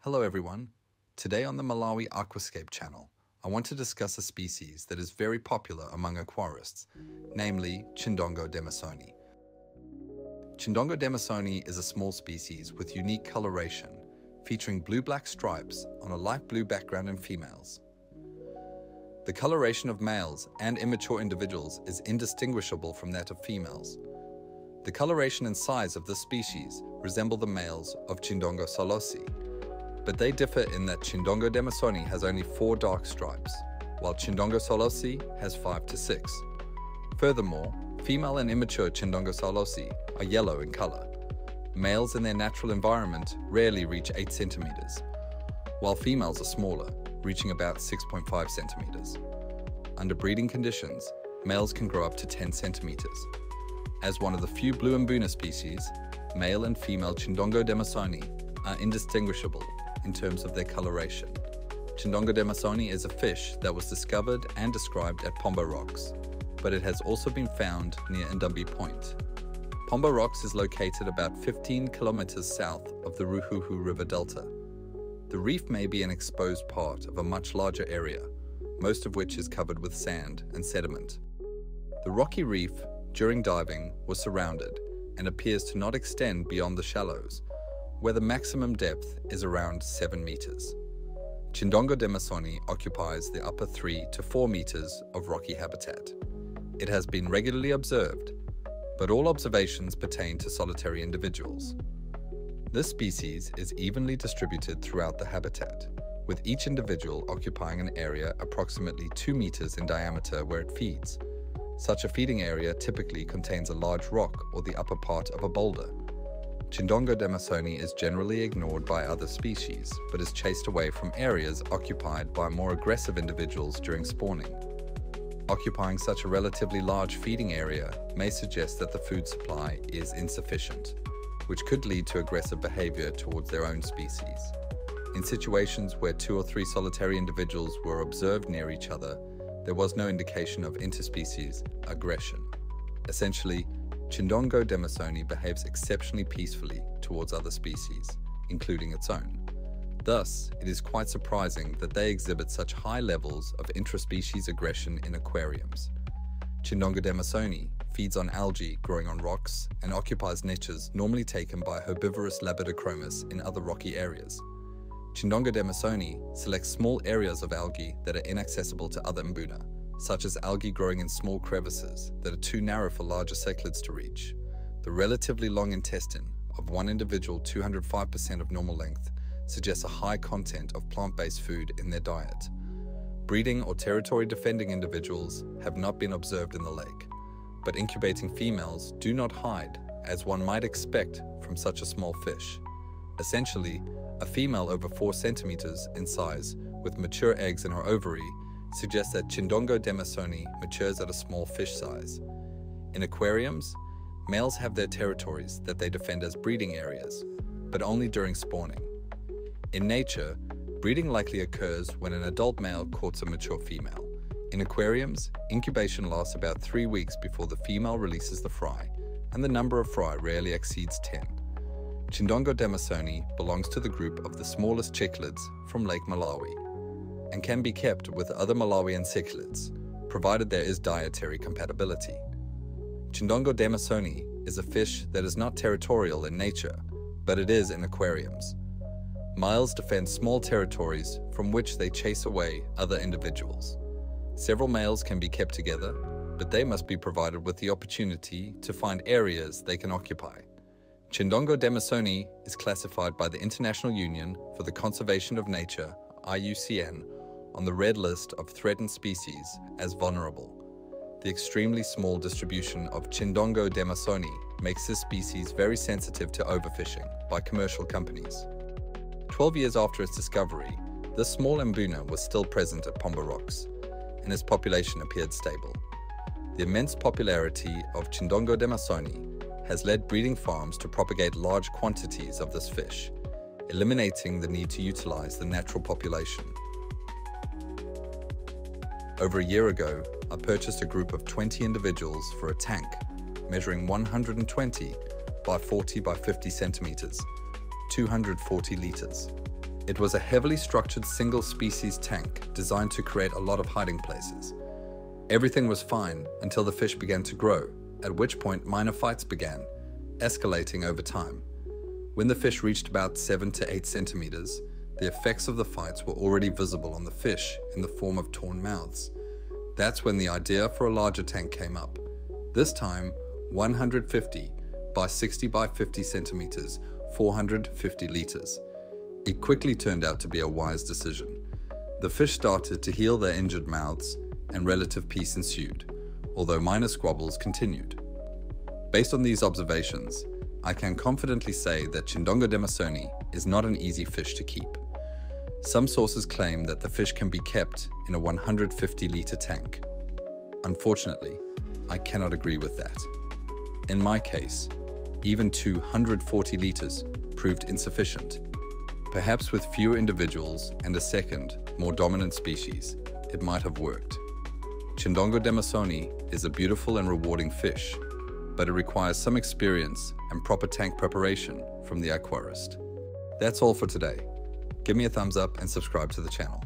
Hello everyone. Today on the Malawi Aquascape channel, I want to discuss a species that is very popular among aquarists, namely Chindongo Demasoni. Chindongo Demasoni is a small species with unique coloration, featuring blue-black stripes on a light blue background in females. The coloration of males and immature individuals is indistinguishable from that of females. The coloration and size of this species resemble the males of Chindongo solosi, but they differ in that Chindongo Demasoni has only 4 dark stripes, while Chindongo solosi has 5 to 6. Furthermore, female and immature Chindongo solosi are yellow in color. Males in their natural environment rarely reach 8 centimeters, while females are smaller, reaching about 6.5 centimeters. Under breeding conditions, males can grow up to 10 centimeters. As one of the few blue mbuna species, male and female Chindongo Demasoni are indistinguishable in terms of their coloration. Chindongo Demasoni is a fish that was discovered and described at Pombo Rocks, but it has also been found near Ndambi Point. Pombo Rocks is located about 15 kilometers south of the Ruhuhu River Delta. The reef may be an exposed part of a much larger area, most of which is covered with sand and sediment. The rocky reef, during diving, was surrounded and appears to not extend beyond the shallows, where the maximum depth is around 7 meters. Chindongo Demasoni occupies the upper 3 to 4 meters of rocky habitat. It has been regularly observed, but all observations pertain to solitary individuals. This species is evenly distributed throughout the habitat, with each individual occupying an area approximately 2 meters in diameter where it feeds. Such a feeding area typically contains a large rock or the upper part of a boulder. Chindongo Demasoni is generally ignored by other species, but is chased away from areas occupied by more aggressive individuals during spawning. Occupying such a relatively large feeding area may suggest that the food supply is insufficient, which could lead to aggressive behavior towards their own species. In situations where 2 or 3 solitary individuals were observed near each other, there was no indication of interspecies aggression. Essentially, Chindongo Demasoni behaves exceptionally peacefully towards other species, including its own. Thus, it is quite surprising that they exhibit such high levels of intraspecies aggression in aquariums. Chindongo Demasoni feeds on algae growing on rocks and occupies niches normally taken by herbivorous Labidochromis in other rocky areas. Chindongo Demasoni selects small areas of algae that are inaccessible to other mbuna, such as algae growing in small crevices that are too narrow for larger cichlids to reach. The relatively long intestine of one individual 205% of normal length suggests a high content of plant-based food in their diet. Breeding or territory-defending individuals have not been observed in the lake, but incubating females do not hide, as one might expect from such a small fish. Essentially, a female over 4 centimeters in size with mature eggs in her ovary suggests that Chindongo Demasoni matures at a small fish size. In aquariums, males have their territories that they defend as breeding areas, but only during spawning. In nature, breeding likely occurs when an adult male courts a mature female. In aquariums, incubation lasts about 3 weeks before the female releases the fry, and the number of fry rarely exceeds 10. Chindongo Demasoni belongs to the group of the smallest cichlids from Lake Malawi, and can be kept with other Malawian cichlids, provided there is dietary compatibility. Chindongo Demasoni is a fish that is not territorial in nature, but it is in aquariums. Males defend small territories from which they chase away other individuals. Several males can be kept together, but they must be provided with the opportunity to find areas they can occupy. Chindongo Demasoni is classified by the International Union for the Conservation of Nature, IUCN, on the red list of threatened species as vulnerable. The extremely small distribution of Chindongo Demasoni makes this species very sensitive to overfishing by commercial companies. 12 years after its discovery, this small mbuna was still present at Pombo Rocks, and its population appeared stable. The immense popularity of Chindongo Demasoni has led breeding farms to propagate large quantities of this fish, eliminating the need to utilize the natural population. Over a year ago, I purchased a group of 20 individuals for a tank measuring 120 by 40 by 50 centimeters, 240 liters. It was a heavily structured single-species tank designed to create a lot of hiding places. Everything was fine until the fish began to grow, at which point minor fights began, escalating over time. When the fish reached about 7 to 8 centimeters, the effects of the fights were already visible on the fish in the form of torn mouths. That's when the idea for a larger tank came up. This time, 150 by 60 by 50 centimeters, 450 liters. It quickly turned out to be a wise decision. The fish started to heal their injured mouths, and relative peace ensued, although minor squabbles continued. Based on these observations, I can confidently say that Chindongo Demasoni is not an easy fish to keep. Some sources claim that the fish can be kept in a 150-liter tank. Unfortunately, I cannot agree with that. In my case, even 240 liters proved insufficient. Perhaps with fewer individuals and a second, more dominant species, it might have worked. Chindongo Demasoni is a beautiful and rewarding fish, but it requires some experience and proper tank preparation from the aquarist. That's all for today. Give me a thumbs up and subscribe to the channel.